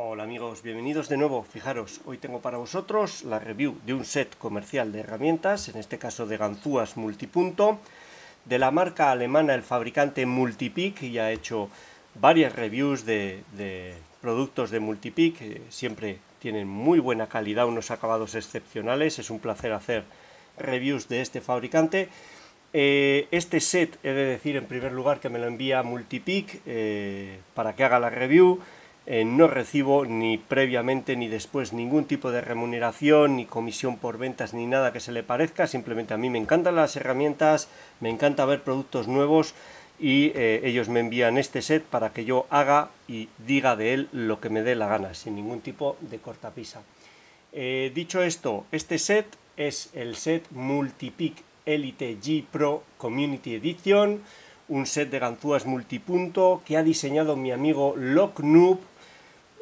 Hola amigos, bienvenidos de nuevo. Fijaros, hoy tengo para vosotros la review de un set comercial de herramientas, en este caso de ganzúas multipunto, de la marca alemana, el fabricante Multipeak. Ya he hecho varias reviews de productos de Multipeak, siempre tienen muy buena calidad, unos acabados excepcionales. Es un placer hacer reviews de este fabricante. Este set, he de decir en primer lugar que me lo envía Multipeak para que haga la review. No recibo ni previamente ni después ningún tipo de remuneración, ni comisión por ventas, ni nada que se le parezca. Simplemente a mí me encantan las herramientas, me encanta ver productos nuevos y ellos me envían este set para que yo haga y diga de él lo que me dé la gana, sin ningún tipo de cortapisa. Dicho esto, este set es el set Multipeak Elite G Pro Community Edition, un set de ganzúas multipunto que ha diseñado mi amigo Locknoob,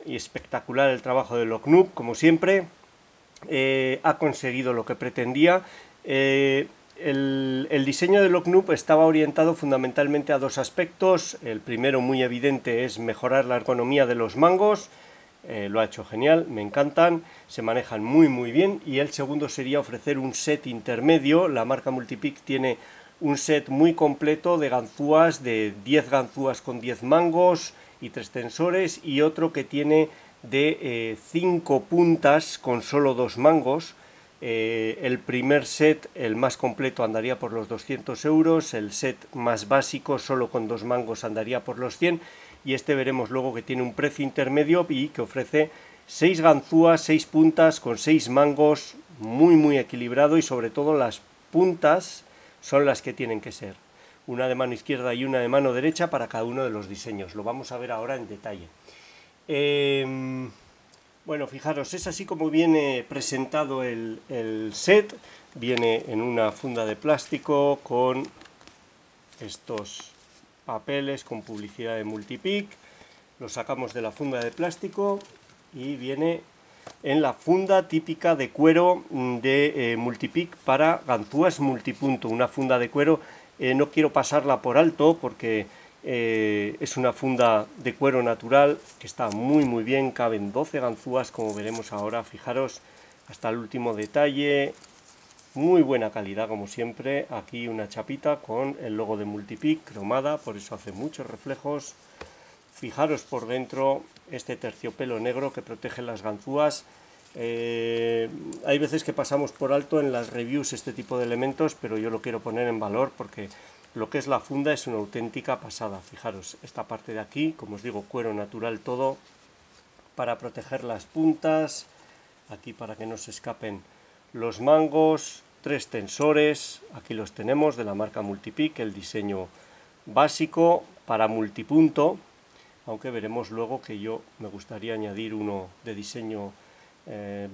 y espectacular el trabajo de Locknoob, como siempre. Ha conseguido lo que pretendía. El diseño de Locknoob estaba orientado fundamentalmente a dos aspectos. El primero, muy evidente, es mejorar la ergonomía de los mangos. Lo ha hecho genial, me encantan, se manejan muy bien. Y el segundo sería ofrecer un set intermedio. La marca Multipeak tiene un set muy completo de ganzúas, de 10 ganzúas con 10 mangos y 3 tensores, y otro que tiene de 5 puntas con solo 2 mangos. El primer set, el más completo, andaría por los 200 euros, el set más básico, solo con 2 mangos, andaría por los 100, y este veremos luego que tiene un precio intermedio y que ofrece 6 ganzúas, 6 puntas con 6 mangos, muy equilibrado, y sobre todo las puntas son las que tienen que ser. Una de mano izquierda y una de mano derecha para cada uno de los diseños. Lo vamos a ver ahora en detalle. Bueno, fijaros, es así como viene presentado el set. Viene en una funda de plástico con estos papeles con publicidad de Multipeak. Lo sacamos de la funda de plástico y viene en la funda típica de cuero de Multipeak para ganzúas multipunto. Una funda de cuero, no quiero pasarla por alto porque es una funda de cuero natural que está muy bien. Caben 12 ganzúas, como veremos ahora. Fijaros hasta el último detalle, muy buena calidad como siempre. Aquí una chapita con el logo de Multipeak cromada, por eso hace muchos reflejos. Fijaros por dentro este terciopelo negro que protege las ganzúas. Hay veces que pasamos por alto en las reviews este tipo de elementos, pero yo lo quiero poner en valor porque lo que es la funda es una auténtica pasada. Fijaros, esta parte de aquí, como os digo, cuero natural todo, para proteger las puntas, aquí para que no se escapen los mangos, 3 tensores, aquí los tenemos de la marca Multipeak, el diseño básico para multipunto, aunque veremos luego que yo me gustaría añadir uno de diseño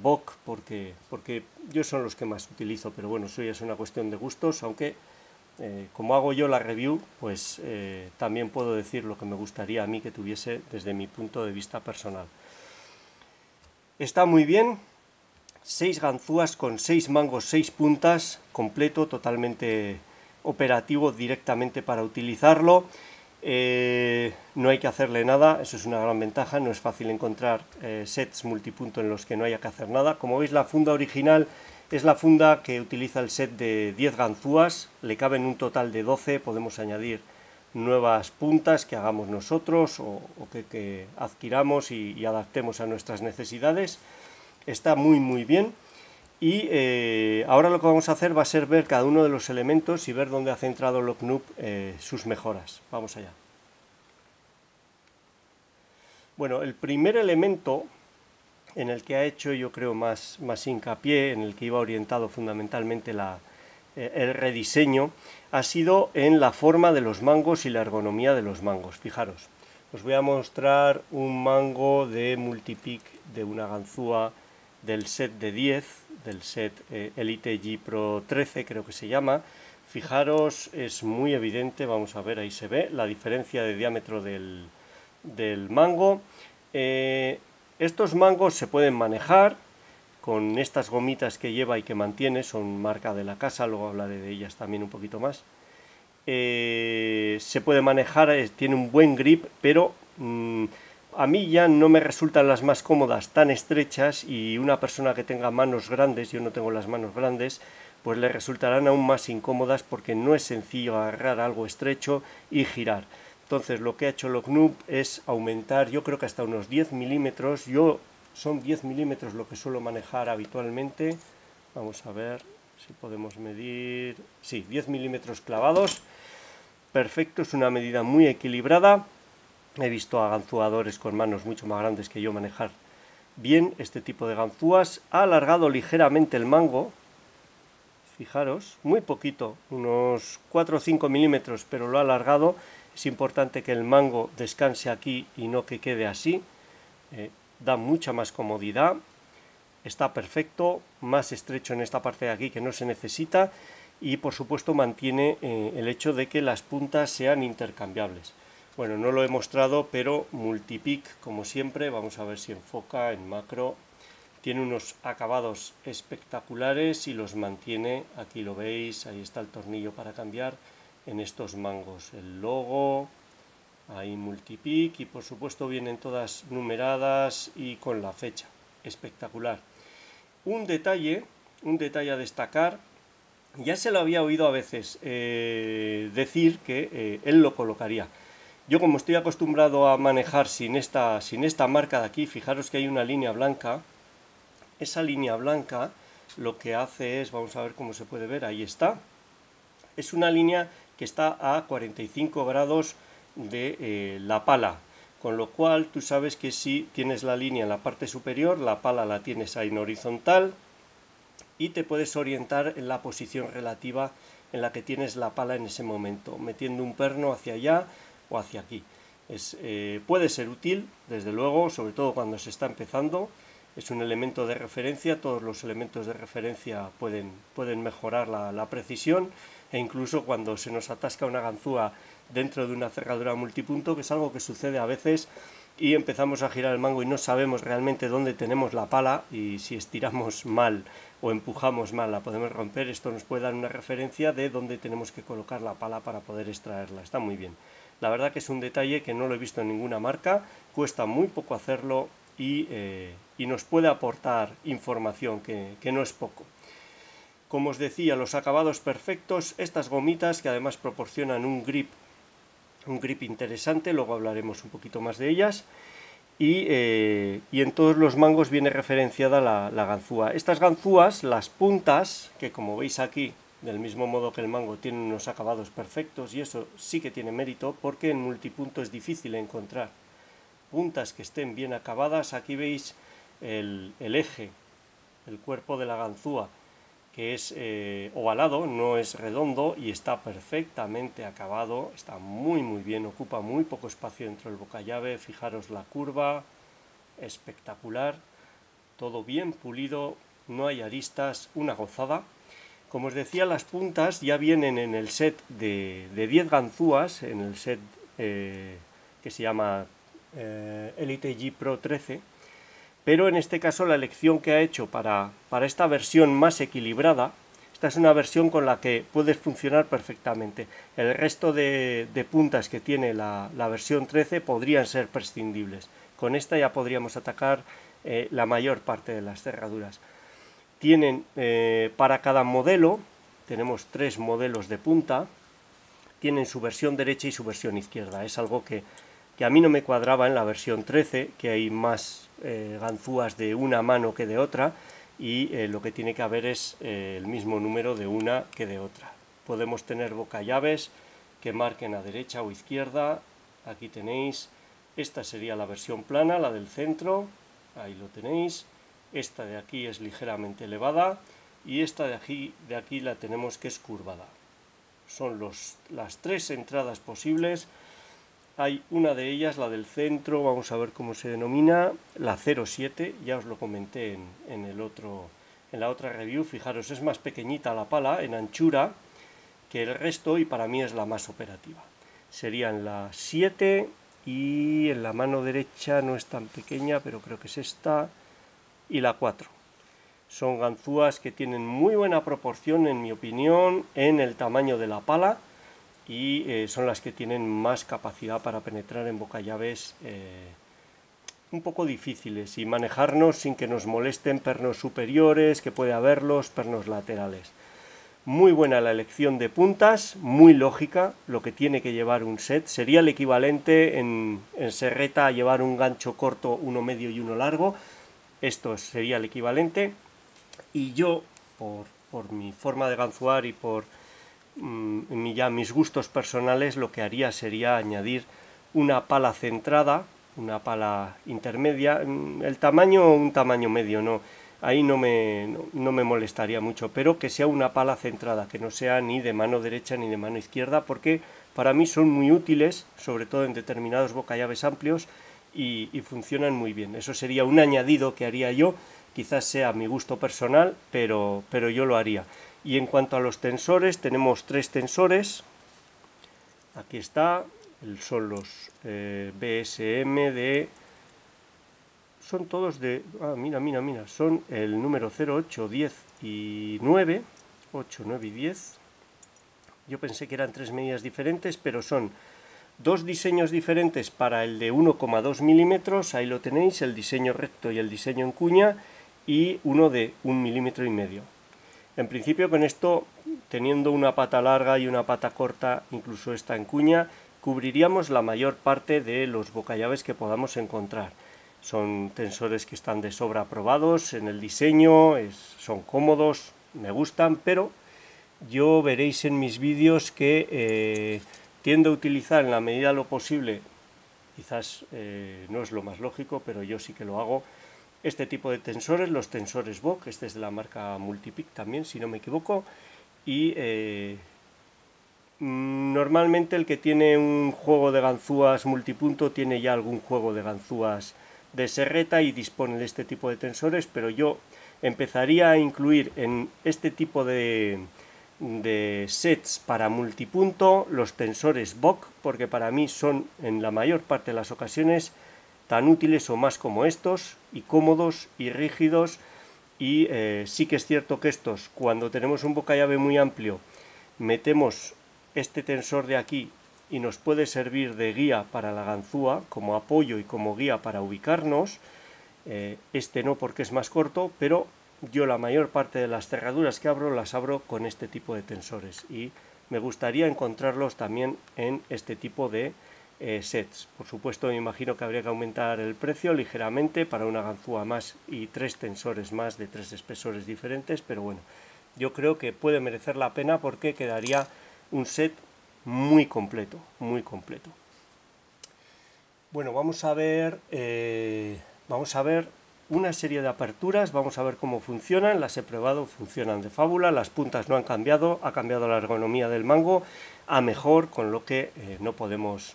BOK, porque yo son los que más utilizo, pero bueno, eso ya es una cuestión de gustos, aunque como hago yo la review, pues también puedo decir lo que me gustaría a mí que tuviese desde mi punto de vista personal. Está muy bien, 6 ganzúas con 6 mangos, 6 puntas, completo, totalmente operativo directamente para utilizarlo. No hay que hacerle nada, eso es una gran ventaja. No es fácil encontrar sets multipunto en los que no haya que hacer nada. Como veis, la funda original es la funda que utiliza el set de 10 ganzúas, le caben un total de 12, podemos añadir nuevas puntas que hagamos nosotros o que adquiramos y adaptemos a nuestras necesidades. Está muy bien. Y ahora lo que vamos a hacer va a ser ver cada uno de los elementos y ver dónde ha centrado Locknoob sus mejoras. Vamos allá. Bueno, el primer elemento en el que ha hecho, yo creo, más hincapié, en el que iba orientado fundamentalmente el rediseño, ha sido en la forma de los mangos y la ergonomía de los mangos. Fijaros, os voy a mostrar un mango de Multipeak, de una ganzúa del set de 10, del set Elite G Pro 13 creo que se llama. Fijaros, es muy evidente, vamos a ver, ahí se ve la diferencia de diámetro del mango. Estos mangos se pueden manejar con estas gomitas que lleva y que mantiene, son marca de la casa, luego hablaré de ellas también un poquito más. Se puede manejar, tiene un buen grip, pero a mí ya no me resultan las más cómodas tan estrechas, y una persona que tenga manos grandes, yo no tengo las manos grandes, pues le resultarán aún más incómodas porque no es sencillo agarrar algo estrecho y girar. Entonces lo que ha hecho Locknoob es aumentar, yo creo que hasta unos 10 milímetros, son 10 milímetros lo que suelo manejar habitualmente. Vamos a ver si podemos medir, sí, 10 milímetros clavados, perfecto, es una medida muy equilibrada. He visto a ganzúadores con manos mucho más grandes que yo manejar bien este tipo de ganzúas. Ha alargado ligeramente el mango, fijaros, muy poquito, unos 4 o 5 milímetros, pero lo ha alargado. Es importante que el mango descanse aquí y no que quede así. Da mucha más comodidad. Está perfecto, más estrecho en esta parte de aquí que no se necesita, y por supuesto mantiene el hecho de que las puntas sean intercambiables. Bueno, no lo he mostrado, pero multipick, como siempre, vamos a ver si enfoca en macro. Tiene unos acabados espectaculares y los mantiene, aquí lo veis, ahí está el tornillo para cambiar, en estos mangos. El logo, ahí multipick, y por supuesto vienen todas numeradas y con la fecha. Espectacular. Un detalle a destacar, ya se lo había oído a veces decir que él lo colocaría. Yo, como estoy acostumbrado a manejar sin esta marca de aquí, fijaros que hay una línea blanca. Esa línea blanca lo que hace es, vamos a ver cómo se puede ver, ahí está. Es una línea que está a 45 grados de la pala, con lo cual tú sabes que si tienes la línea en la parte superior, la pala la tienes ahí en horizontal, y te puedes orientar en la posición relativa en la que tienes la pala en ese momento, metiendo un perno hacia allá o hacia aquí. Puede ser útil, desde luego, sobre todo cuando se está empezando. Es un elemento de referencia, todos los elementos de referencia pueden mejorar la precisión, e incluso cuando se nos atasca una ganzúa dentro de una cerradura multipunto, que es algo que sucede a veces, y empezamos a girar el mango y no sabemos realmente dónde tenemos la pala, y si estiramos mal o empujamos mal la podemos romper. Esto nos puede dar una referencia de dónde tenemos que colocar la pala para poder extraerla. Está muy bien. La verdad que es un detalle que no lo he visto en ninguna marca, cuesta muy poco hacerlo, y nos puede aportar información que no es poco. Como os decía, los acabados perfectos, estas gomitas que además proporcionan un grip interesante, luego hablaremos un poquito más de ellas, y en todos los mangos viene referenciada la ganzúa. Estas ganzúas, las puntas, que como veis aquí, del mismo modo que el mango, tienen unos acabados perfectos, y eso sí que tiene mérito, porque en multipunto es difícil encontrar puntas que estén bien acabadas. Aquí veis el eje, el cuerpo de la ganzúa, que es ovalado, no es redondo, y está perfectamente acabado, está muy bien, ocupa muy poco espacio dentro del bocallave. Fijaros la curva, espectacular, todo bien pulido, no hay aristas, una gozada. Como os decía, las puntas ya vienen en el set de 10 ganzúas, en el set que se llama Elite G Pro 13, pero en este caso la elección que ha hecho para esta versión más equilibrada, esta es una versión con la que puedes funcionar perfectamente. El resto de puntas que tiene la versión 13 podrían ser prescindibles. Con esta ya podríamos atacar la mayor parte de las cerraduras. Tienen para cada modelo, tenemos 3 modelos de punta, tienen su versión derecha y su versión izquierda. Es algo que a mí no me cuadraba en la versión 13, que hay más ganzúas de una mano que de otra, y lo que tiene que haber es el mismo número de una que de otra. Podemos tener bocallaves que marquen a derecha o izquierda. Aquí tenéis, esta sería la versión plana, la del centro, ahí lo tenéis. Esta de aquí es ligeramente elevada, y esta de aquí la tenemos que es curvada. Son las 3 entradas posibles. Hay una de ellas, la del centro, vamos a ver cómo se denomina, la 07, ya os lo comenté en la otra review. Fijaros, es más pequeñita la pala en anchura que el resto, y para mí es la más operativa. Serían la 7, y en la mano derecha no es tan pequeña, pero creo que es esta, y la 4. Son ganzúas que tienen muy buena proporción, en mi opinión, en el tamaño de la pala, y son las que tienen más capacidad para penetrar en bocallaves un poco difíciles y manejarnos sin que nos molesten pernos superiores, que puede haberlos, pernos laterales. Muy buena la elección de puntas, muy lógica lo que tiene que llevar un set. Sería el equivalente en serreta a llevar un gancho corto, uno medio y uno largo. Esto sería el equivalente. Y yo, por mi forma de ganzuar y por ya mis gustos personales, lo que haría sería añadir una pala centrada, una pala intermedia, el tamaño, un tamaño medio, no. Ahí no me molestaría mucho, pero que sea una pala centrada, que no sea ni de mano derecha ni de mano izquierda, porque para mí son muy útiles, sobre todo en determinados bocallaves amplios, y funcionan muy bien. Eso sería un añadido que haría yo, quizás sea mi gusto personal, pero yo lo haría. Y en cuanto a los tensores, tenemos 3 tensores. Aquí está, son los BSM de... Son todos de... mira, son el número 0, 8, 10 y 9. 8, 9 y 10. Yo pensé que eran 3 medidas diferentes, pero son 2 diseños diferentes para el de 1,2 milímetros. Ahí lo tenéis, el diseño recto y el diseño en cuña. Y uno de 1,5 milímetros. En principio con esto, teniendo una pata larga y una pata corta, incluso esta en cuña, cubriríamos la mayor parte de los bocallaves que podamos encontrar. Son tensores que están de sobra aprobados en el diseño, son cómodos, me gustan, pero yo veréis en mis vídeos que tiendo a utilizar en la medida de lo posible, quizás no es lo más lógico, pero yo sí que lo hago, este tipo de tensores, los tensores Bock, este es de la marca Multipic también, si no me equivoco, y normalmente el que tiene un juego de ganzúas multipunto tiene ya algún juego de ganzúas de serreta y dispone de este tipo de tensores, pero yo empezaría a incluir en este tipo de sets para multipunto los tensores Bock, porque para mí son en la mayor parte de las ocasiones tan útiles o más como estos, y cómodos y rígidos. Y sí que es cierto que estos, cuando tenemos un bocallave muy amplio, metemos este tensor de aquí y nos puede servir de guía para la ganzúa, como apoyo y como guía para ubicarnos. Este no, porque es más corto, pero yo la mayor parte de las cerraduras que abro las abro con este tipo de tensores, y me gustaría encontrarlos también en este tipo de sets. Por supuesto, me imagino que habría que aumentar el precio ligeramente para una ganzúa más y 3 tensores más de 3 espesores diferentes, pero bueno, yo creo que puede merecer la pena porque quedaría un set muy completo, muy completo. Bueno, vamos a ver una serie de aperturas, vamos a ver cómo funcionan. Las he probado, funcionan de fábula, las puntas no han cambiado, ha cambiado la ergonomía del mango a mejor, con lo que no podemos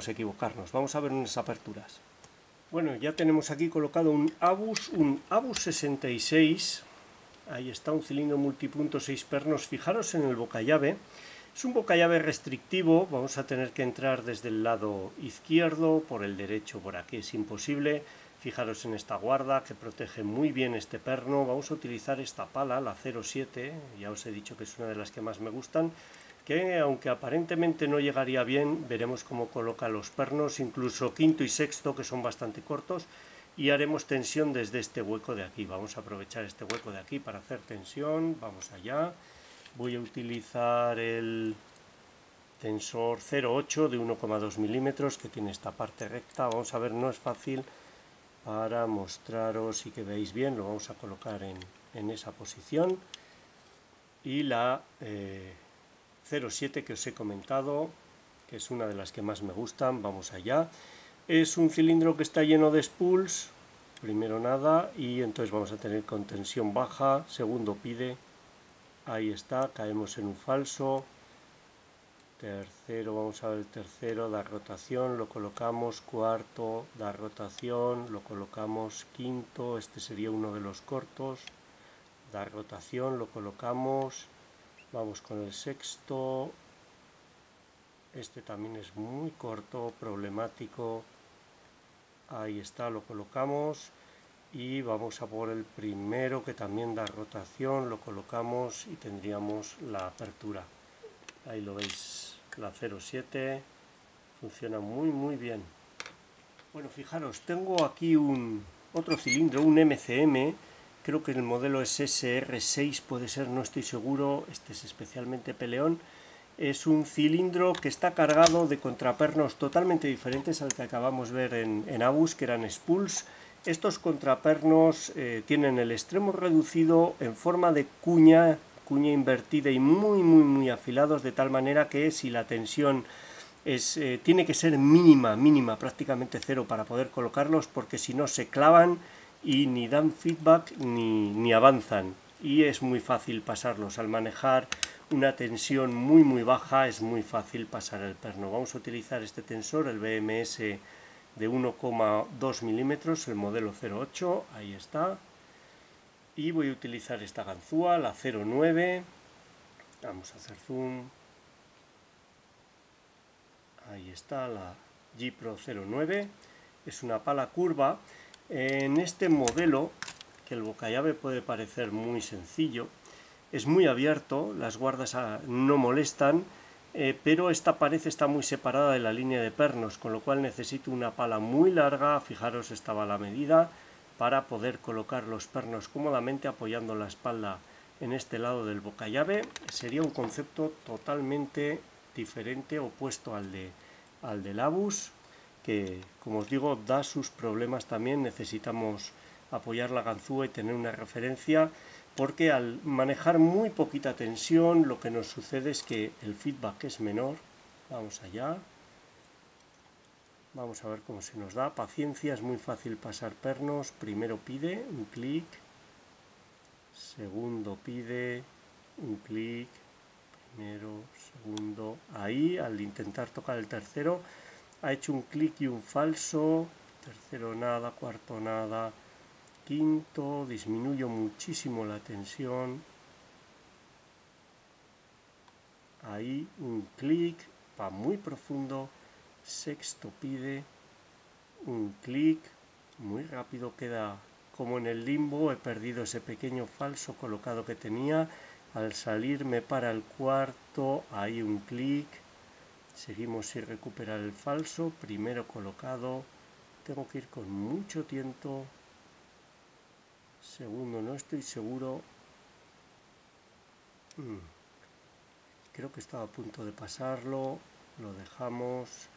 equivocarnos. Vamos a ver unas aperturas. Bueno, ya tenemos aquí colocado un Abus 66. Ahí está, un cilindro multipunto 6 pernos. Fijaros en el bocallave. Es un bocallave restrictivo, vamos a tener que entrar desde el lado izquierdo, por el derecho por aquí es imposible. Fijaros en esta guarda que protege muy bien este perno. Vamos a utilizar esta pala, la 07, ya os he dicho que es una de las que más me gustan, que aunque aparentemente no llegaría bien, veremos cómo coloca los pernos, incluso quinto y sexto, que son bastante cortos, y haremos tensión desde este hueco de aquí. Vamos a aprovechar este hueco de aquí para hacer tensión, vamos allá. Voy a utilizar el tensor 0,8 de 1,2 milímetros que tiene esta parte recta. Vamos a ver, no es fácil para mostraros y que veáis bien. Lo vamos a colocar en esa posición. Y la 0,7 que os he comentado, que es una de las que más me gustan. Vamos allá. Es un cilindro que está lleno de spools, primero nada, y entonces vamos a tener con tensión baja. Segundo pide. Ahí está, caemos en un falso. Tercero, vamos a ver el tercero, da rotación, lo colocamos. Cuarto, da rotación, lo colocamos. Quinto, este sería uno de los cortos. Da rotación, lo colocamos. Vamos con el sexto. Este también es muy corto, problemático. Ahí está, lo colocamos. Y vamos a por el primero, que también da rotación, lo colocamos y tendríamos la apertura. Ahí lo veis, la 07 funciona muy bien. Bueno, fijaros, tengo aquí otro cilindro, un MCM, creo que el modelo es SR6, puede ser, no estoy seguro, este es especialmente peleón. Es un cilindro que está cargado de contrapernos totalmente diferentes al que acabamos de ver en Abus, que eran spools. Estos contrapernos tienen el extremo reducido en forma de cuña invertida y muy afilados, de tal manera que si la tensión tiene que ser mínima, prácticamente cero, para poder colocarlos, porque si no se clavan y ni dan feedback ni avanzan. Y es muy fácil pasarlos. Al manejar una tensión muy baja es muy fácil pasar el perno. Vamos a utilizar este tensor, el BMS de 1,2 milímetros, el modelo 08, ahí está. Y voy a utilizar esta ganzúa, la 09. Vamos a hacer zoom. Ahí está la G-Pro 09. Es una pala curva. En este modelo, que el bocallave puede parecer muy sencillo, es muy abierto, las guardas no molestan, pero esta pared está muy separada de la línea de pernos, con lo cual necesito una pala muy larga, fijaros, esta va la medida, para poder colocar los pernos cómodamente apoyando la espalda en este lado del bocallave. Sería un concepto totalmente diferente, opuesto al del Abus, que, como os digo, da sus problemas también. Necesitamos apoyar la ganzúa y tener una referencia, porque al manejar muy poquita tensión lo que nos sucede es que el feedback es menor. Vamos allá. Vamos a ver cómo se nos da. Paciencia, es muy fácil pasar pernos. Primero pide un clic. Segundo pide un clic. Primero, segundo. Ahí, al intentar tocar el tercero, ha hecho un clic y un falso. Tercero nada, cuarto nada. Quinto, disminuyo muchísimo la tensión. Ahí un clic, va muy profundo. Sexto pide un clic, muy rápido, queda como en el limbo. He perdido ese pequeño falso colocado que tenía. Al salir me para el cuarto, ahí un clic. Seguimos sin recuperar el falso. Primero colocado, tengo que ir con mucho tiento. Segundo, no estoy seguro. Creo que estaba a punto de pasarlo. Lo dejamos.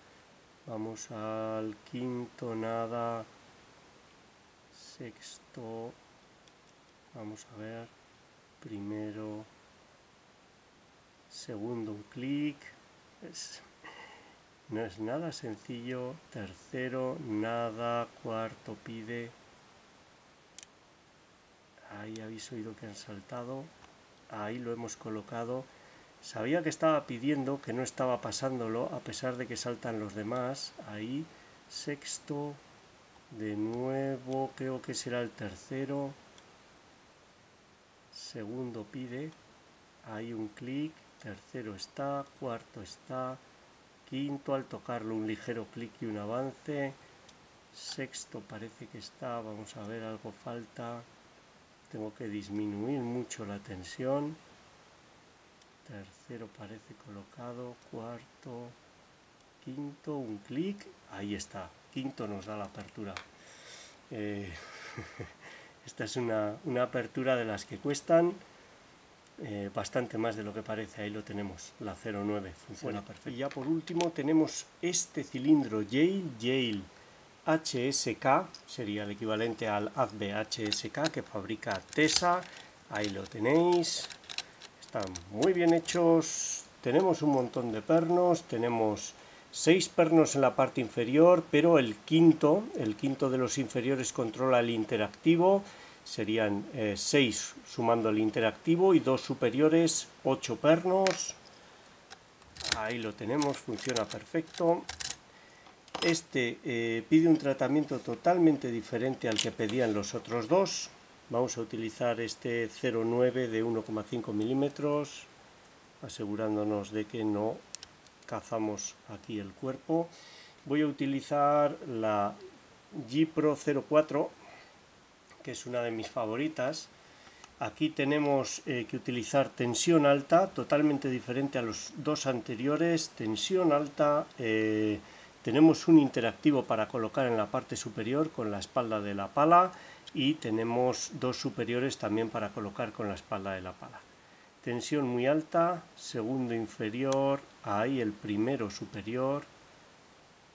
Vamos al quinto, nada. Sexto. Vamos a ver. Primero. Segundo, un clic. No es nada sencillo. Tercero, nada. Cuarto, pide. Ahí habéis oído que han saltado. Ahí lo hemos colocado. Sabía que estaba pidiendo, que no estaba pasándolo, a pesar de que saltan los demás. Ahí, sexto, de nuevo, creo que será el tercero. Segundo pide, ahí un clic, tercero está, cuarto está, quinto al tocarlo un ligero clic y un avance. Sexto parece que está, vamos a ver, algo falta. Tengo que disminuir mucho la tensión. Tercero parece colocado, cuarto, quinto, un clic, ahí está, quinto nos da la apertura. Esta es una apertura de las que cuestan bastante más de lo que parece. Ahí lo tenemos, la 09, funciona perfecto. Y ya por último tenemos este cilindro Yale HSK, sería el equivalente al AZBE HSK que fabrica Tesa. Ahí lo tenéis. Están muy bien hechos. Tenemos un montón de pernos. Tenemos 6 pernos en la parte inferior, pero el quinto de los inferiores controla el interactivo. Serían 6 sumando el interactivo y 2 superiores, 8 pernos. Ahí lo tenemos, funciona perfecto. Este pide un tratamiento totalmente diferente al que pedían los otros dos. Vamos a utilizar este 09 de 1,5 milímetros, asegurándonos de que no cazamos aquí el cuerpo. Voy a utilizar la G-Pro 04, que es una de mis favoritas. Aquí tenemos que utilizar tensión alta, totalmente diferente a los dos anteriores. Tensión alta, Tenemos un interactivo para colocar en la parte superior con la espalda de la pala y tenemos dos superiores también para colocar con la espalda de la pala. Tensión muy alta, segundo inferior, ahí el primero superior,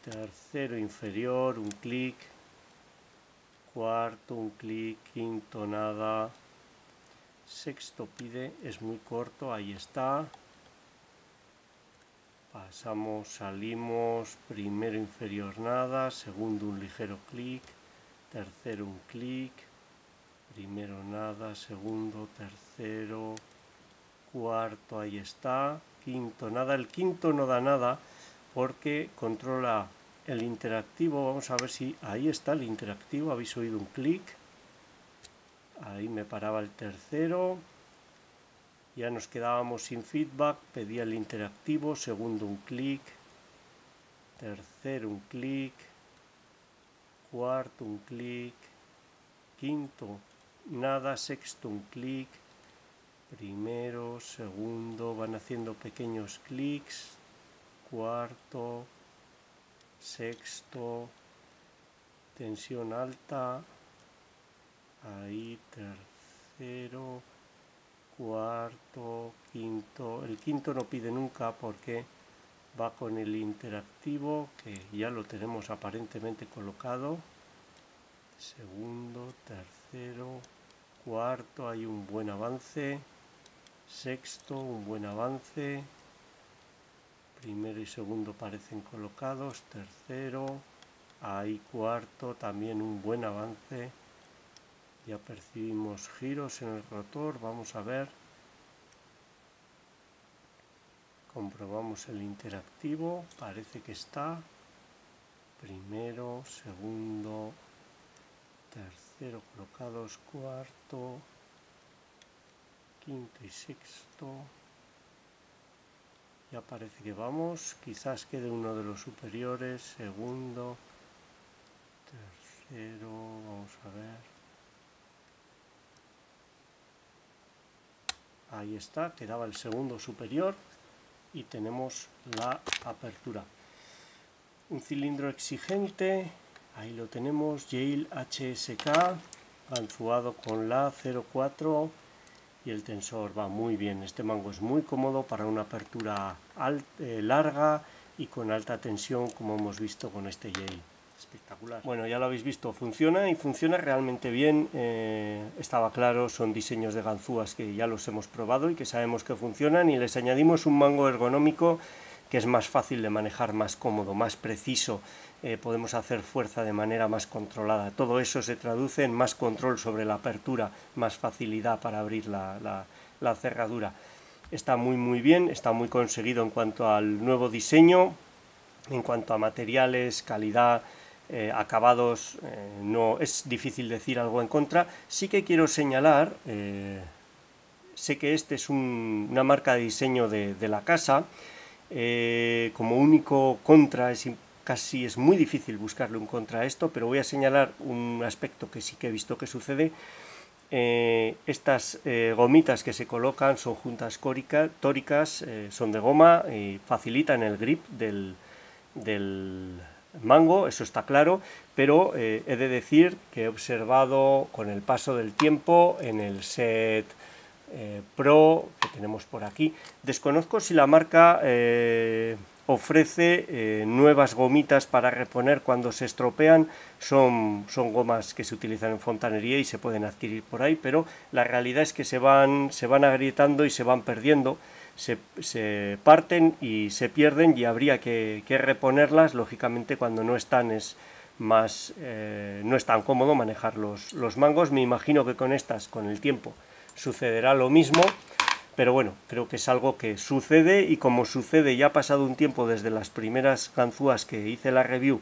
tercero inferior, un clic, cuarto un clic, quinto nada, sexto pide, es muy corto, ahí está. Pasamos, salimos, primero inferior nada, segundo un ligero clic, tercero un clic, primero nada, segundo, tercero, cuarto, ahí está, quinto nada. El quinto no da nada porque controla el interactivo. Vamos a ver si ahí está el interactivo, habéis oído un clic, ahí me paraba el tercero. Ya nos quedábamos sin feedback, pedía el interactivo, segundo un clic, tercero un clic, cuarto un clic, quinto nada, sexto un clic, primero, segundo, van haciendo pequeños clics, cuarto, sexto, tensión alta, ahí tercero, cuarto, quinto. El quinto no pide nunca porque va con el interactivo que ya lo tenemos aparentemente colocado. Segundo, tercero, cuarto, hay un buen avance. Sexto, un buen avance. Primero y segundo parecen colocados. Tercero, ahí cuarto, también un buen avance. Ya percibimos giros en el rotor, vamos a ver. Comprobamos el interactivo, parece que está. Primero, segundo, tercero colocados, cuarto, quinto y sexto. Ya parece que vamos, quizás quede uno de los superiores, segundo, tercero, vamos a ver. Ahí está, quedaba el segundo superior y tenemos la apertura. Un cilindro exigente, ahí lo tenemos, Yale HSK, ganzuado con la 04 y el tensor va muy bien. Este mango es muy cómodo para una apertura larga y con alta tensión, como hemos visto con este Yale. Espectacular. Bueno, ya lo habéis visto, funciona y funciona realmente bien. Estaba claro, son diseños de ganzúas que ya los hemos probado y que sabemos que funcionan, y les añadimos un mango ergonómico que es más fácil de manejar, más cómodo, más preciso. Podemos hacer fuerza de manera más controlada. Todo eso se traduce en más control sobre la apertura, más facilidad para abrir la cerradura. Está muy bien, está muy conseguido en cuanto al nuevo diseño, en cuanto a materiales, calidad, acabados, no es difícil decir algo en contra. Sí que quiero señalar, sé que este es una marca de diseño de la casa, como único contra, casi es muy difícil buscarle un contra a esto, pero voy a señalar un aspecto que sí que he visto que sucede. Estas gomitas que se colocan son juntas tóricas, son de goma y facilitan el grip del mango, eso está claro, pero he de decir que he observado con el paso del tiempo en el set Pro que tenemos por aquí, desconozco si la marca ofrece nuevas gomitas para reponer cuando se estropean. Son gomas que se utilizan en fontanería y se pueden adquirir por ahí, pero la realidad es que se van agrietando y se van perdiendo. Se parten y se pierden, y habría que reponerlas. Lógicamente, cuando no están no es tan cómodo manejar los mangos. Me imagino que con estas, con el tiempo, sucederá lo mismo, pero bueno, creo que es algo que sucede, y como sucede, ya ha pasado un tiempo desde las primeras ganzúas que hice la review,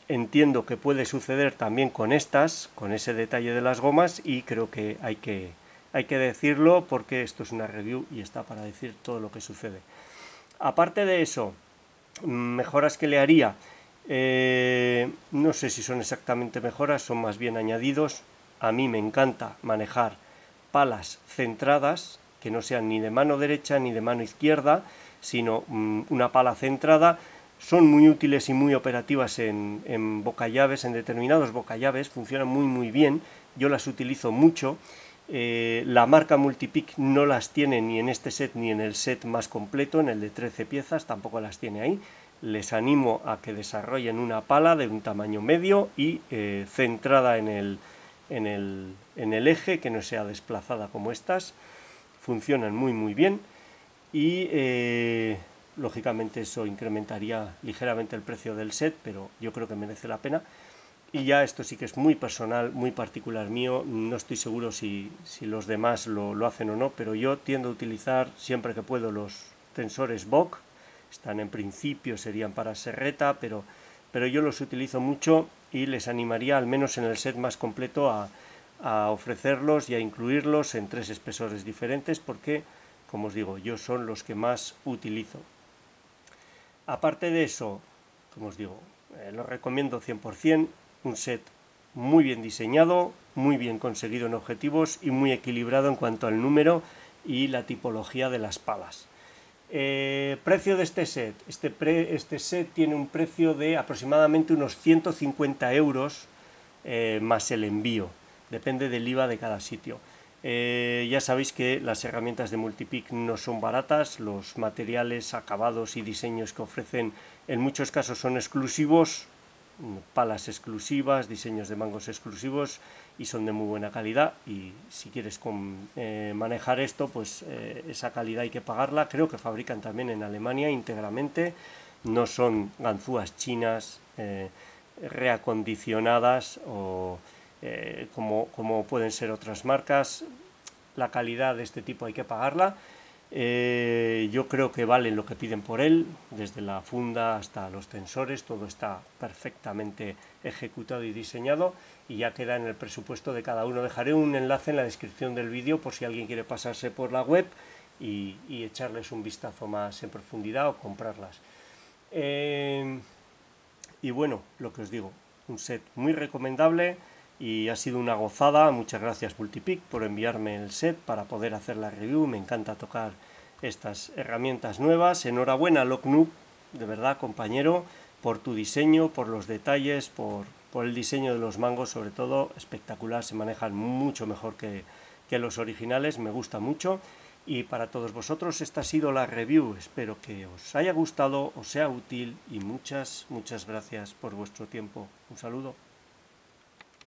entiendo que puede suceder también con estas, con ese detalle de las gomas, y creo que hay que decirlo porque esto es una review y está para decir todo lo que sucede. Aparte de eso, mejoras que le haría, no sé si son exactamente mejoras, son más bien añadidos. A mí me encanta manejar palas centradas, que no sean ni de mano derecha ni de mano izquierda, sino una pala centrada. son muy útiles y muy operativas en bocallaves, en determinados bocallaves, funcionan muy bien, yo las utilizo mucho. La marca Multipick no las tiene ni en este set ni en el set más completo, en el de 13 piezas, tampoco las tiene ahí. Les animo a que desarrollen una pala de un tamaño medio y centrada en el eje, que no sea desplazada como estas. Funcionan muy bien y lógicamente eso incrementaría ligeramente el precio del set, pero yo creo que merece la pena. Y ya esto sí que es muy personal, muy particular mío, no estoy seguro si los demás lo hacen o no, pero yo tiendo a utilizar siempre que puedo los tensores Bock. Están en principio, serían para serreta, pero yo los utilizo mucho y les animaría, al menos en el set más completo, a ofrecerlos y a incluirlos en 3 espesores diferentes, porque, como os digo, yo son los que más utilizo. Aparte de eso, como os digo, lo recomiendo 100%, un set muy bien diseñado, muy bien conseguido en objetivos y muy equilibrado en cuanto al número y la tipología de las palas. Precio de este set. Este set tiene un precio de aproximadamente unos 150 euros más el envío. Depende del IVA de cada sitio. Ya sabéis que las herramientas de Multipick no son baratas, los materiales, acabados y diseños que ofrecen en muchos casos son exclusivos, palas exclusivas, diseños de mangos exclusivos y son de muy buena calidad, y si quieres manejar esto, pues esa calidad hay que pagarla. Creo que fabrican también en Alemania íntegramente, no son ganzúas chinas reacondicionadas o como pueden ser otras marcas. La calidad de este tipo hay que pagarla. Yo creo que valen lo que piden por él, desde la funda hasta los tensores, todo está perfectamente ejecutado y diseñado, y ya queda en el presupuesto de cada uno. Dejaré un enlace en la descripción del vídeo por si alguien quiere pasarse por la web y echarles un vistazo más en profundidad o comprarlas. Y bueno, lo que os digo, un set muy recomendable y ha sido una gozada. Muchas gracias Multipick por enviarme el set para poder hacer la review. Me encanta tocar estas herramientas nuevas. Enhorabuena Locknoob, de verdad, compañero, por tu diseño, por los detalles, por el diseño de los mangos, sobre todo espectacular. Se manejan mucho mejor que los originales, me gusta mucho. Y para todos vosotros esta ha sido la review. Espero que os haya gustado, os sea útil, y muchas gracias por vuestro tiempo. Un saludo.